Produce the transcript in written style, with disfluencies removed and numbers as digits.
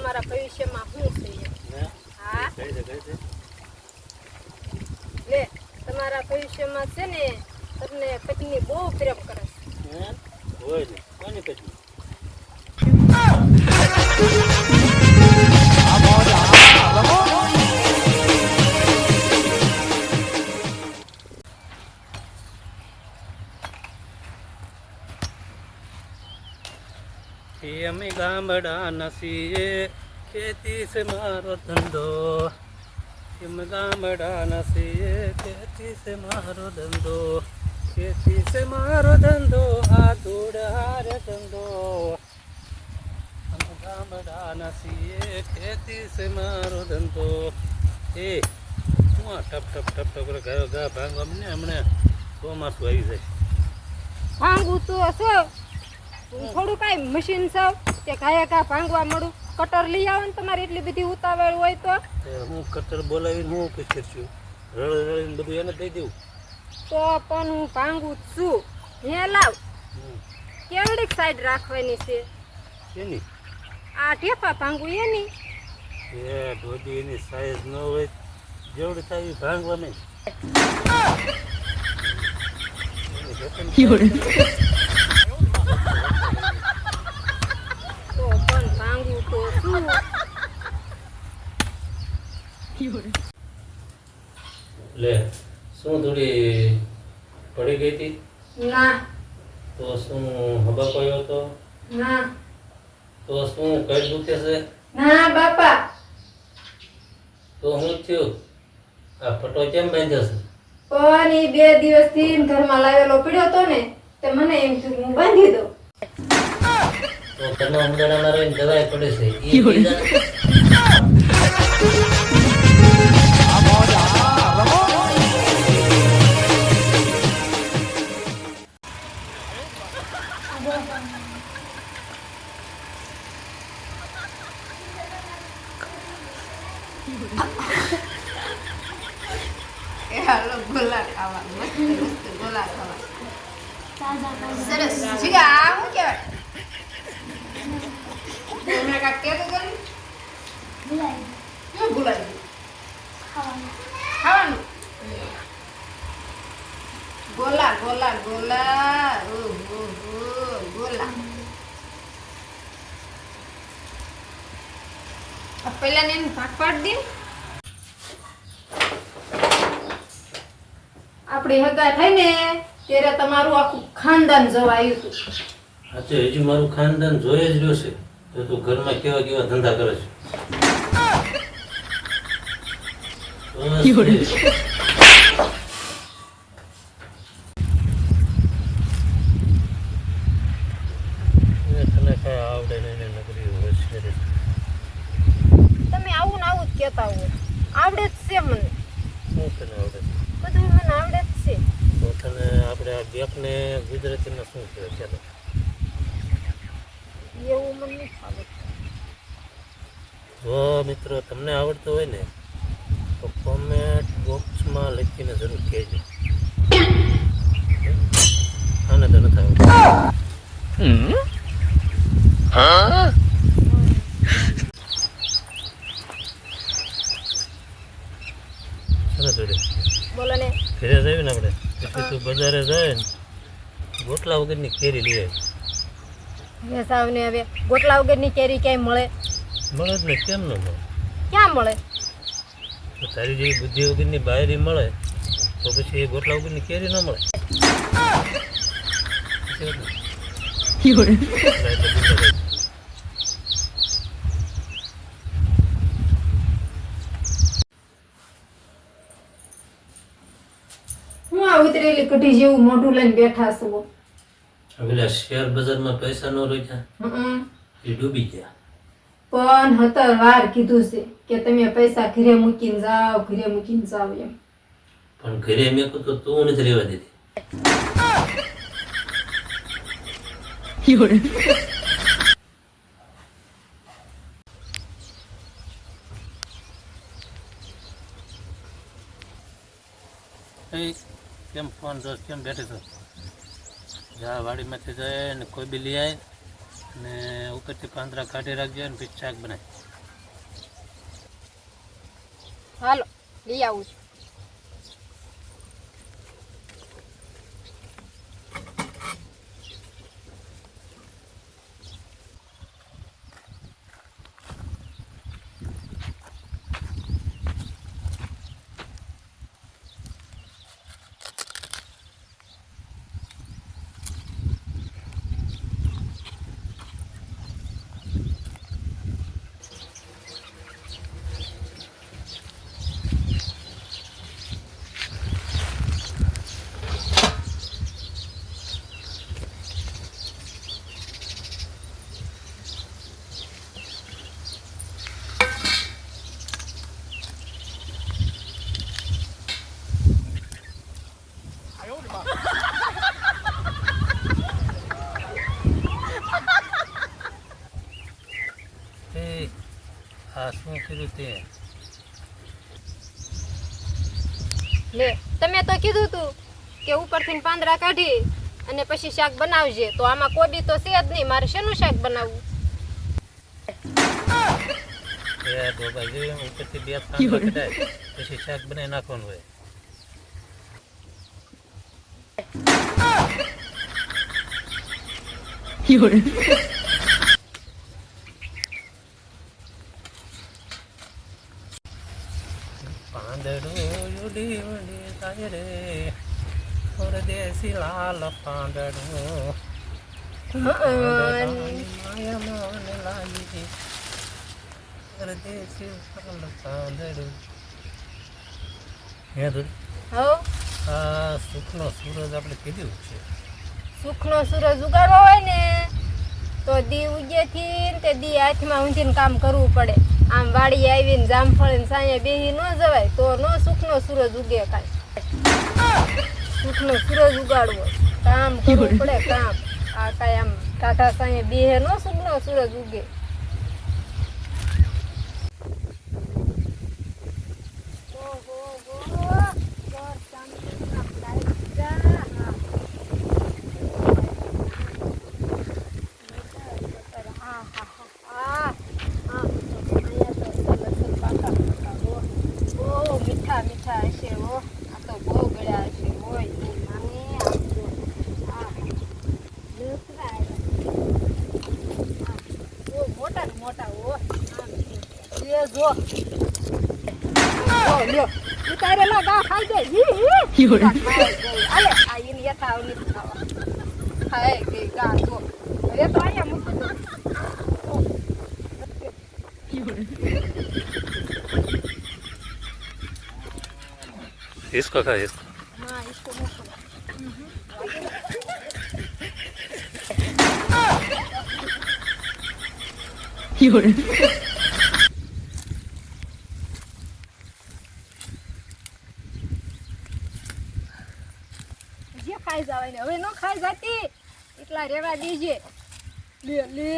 તમારા ભવિષ્યમાં શું છે એમ. હા લે તમારા ભવિષ્યમાં છે ને તમને પત્ની બહુ પ્રેમ કરે છે. હોય ને કોની પત્ની? અમે ગામડાના છીએ, ખેતી છે મારો ધંધો. અમે ગામડાના છીએ, ખેતી છે મારો ધંધો. ખેતી છે મારો ધંધો, આ ધૂળ હારે ધંધો. અમે ગામડાના છીએ, ખેતી છે મારો ધંધો. એ હું આ ટપ ટપ ટપ ટપ કરે ગાયો ગા ભાંગવા મને હમણાં ચોમાસું આવી જાય. ભાંગવું તો છો થોડું કાંઈ મશીન છે કે કાયા કા ભાંગવા મળું. કટર લઈ આવો ને તમારે એટલી બધી ઉતાવળ હોય તો. હું કટર બોલાવીને હું પૂછું છું, રળ રળીને બધું એને દઈ દઉં. તો પણ હું ભાંગું જ છું. હે લાવ કેવડીક સાઈડ રાખવાની છે? એની આ ઢેફા ભાંગું એની. એ ઢોડી એની સાઈઝ ન હોય જેવડી થાય એવી ભાંગવા નહીં. તો પણ ભાંગું તો શું. લે શું થોડી પડી ગઈ હતી? ના તો શું હબા પડ્યો હતો? ના તો શું કઈ દુખે છે? ના બાપા. તો શું થયું? આ પટો કેમ બાંધ્યો છે? પણ ઈ 2 દિવસથી ઘરમાં લાવેલો પડ્યો હતો ને તે મને એમ થયું હું બાંધી દઉં. તો ઘરમાં ઉમદાડામાં રહીને દવાઈ પડે છે ઈ બીજા હાલો ગોલા ખાવા મસ્ત મસ્ત ગોલા ખાવા સરસ. જીગા આ શું કહેવાય? હમણાં કાંઈક કહેતો તો ને? શું ભૂલાઈ ગયું? ખાવાનું ગોલા ગોલા ગોલા ઓહો ગોલા. પહેલા ને ભાગ પાડી દે. આપણી હગા થઈ ને ત્યારે તમારું આખું ખાનદાન જવા આવ્યું હતું. આજે હજી મારું ખાનદાન જોઈ જ રહ્યો છે તો તું ઘરમાં કેવા કેવા ધંધા કરે છે. તને કઈ આવડે નહીં નગરી હોશિયારી. તમે આવું ને આવું જ કહેતા હો. આવડે જ છે મને. શું તને આવડે છે? બધું મને આવડે જ છે. તો તને આપણે આ બેકને ગુજરાતીમાં શું કહેવાય? ચાલો એવું મને નહીં આવડતું. જો મિત્રો તમને આવડતું હોય ને તો કોમેન્ટ બોક્સમાં લખીને જરૂર કહેજો. આને તો નથી આવડતું. બોલો ને. ઘરે જઈએ ને આપણે પછી તું બજારે જાય ને ગોટલા વગરની કેરી લઈ આવી. સાવને હવે ગોટલા વગરની કેરી ક્યાંય મળે? મળે જ ને, કેમ ન મળે? ક્યાં મળે? તો તારી જેવી બુદ્ધિ વગરની બાયરી મળે તો પછી એ ગોટલા વગરની કેરી ન મળે. હું આ ઉતરેલી કઢી જેવું મોઢું લઈને બેઠા છો. પેલા શેર બજારમાં પૈસા ન રોક્યા એ ડૂબી ગયા. પણ 17 વાર કીધું છે કે તમે પૈસા ઘરે મૂકીને જાઓ ઘરે મૂકીને જાઓ એમ. પણ ઘરે મેં તો તું નથી રહેવા દીધી. કેમ ફોન જો કેમ બેઠે છો? જા વાડીમાંથી જાય ને કોઈ બી લઈ આવે ને ઉપરથી પાંદડા કાઢી રાખજો ને પછી શાક બનાય. હાલો લઈ આવું છું. એ આ શું કર્યું તે? લે તમે તો કીધું તું કે ઉપરથી પાંદડા કાઢી અને પછી શાક બનાવજે, તો આમાં કોબી તો છે જ નહીં, મારે શેનું શાક બનાવવું? એ ડોબા જોઈએ ઉપરથી 2 પાંદડા કઢાય પછી શાક બનાવી નાખવાનું હોય. પાંદડું ઉડી ઉડી જાય રે પરદેશી લાલ પાંદડું માયા મને લાગી પરદેશી લાલ પાંદડું. હે દૂધ હો આ સુખનો સૂરજ આપણે કીધું છે. સુખનો સૂરજ ઉગાડવો હોય ને તો દી ઉગેથી ને તે દી હાથમાં ઊંધીને કામ કરવું પડે. આમ વાડી આવીને જામફળ ને સાંયે બેહી ન જવાય તો નો સુખનો સૂરજ ઉગે કાંઈ. સુખનો સૂરજ ઉગાડવો, કામ કરવું પડે કામ. આ કાંઈ આમ કાકા સાંયે બેહે નો સુખનો સૂરજ ઉગે. મીઠા મીઠા હશે હો, આ તો બહુ ગળ્યા હશે હોય મોટા ને મોટા હો. જો લ્યો ઉતારેલા ગા ખાઈ જાય. આલે આ એની યથા નથી ખાવા ખાય ગઈ ગા. જો હવે તો અહીંયા મૂકી દો. इसको खा इसको. हाँ इसको मुझको જે ખાઈ જવાય ને હવે નો ખાઈ જતી એટલા રેવા દેજે. લે લે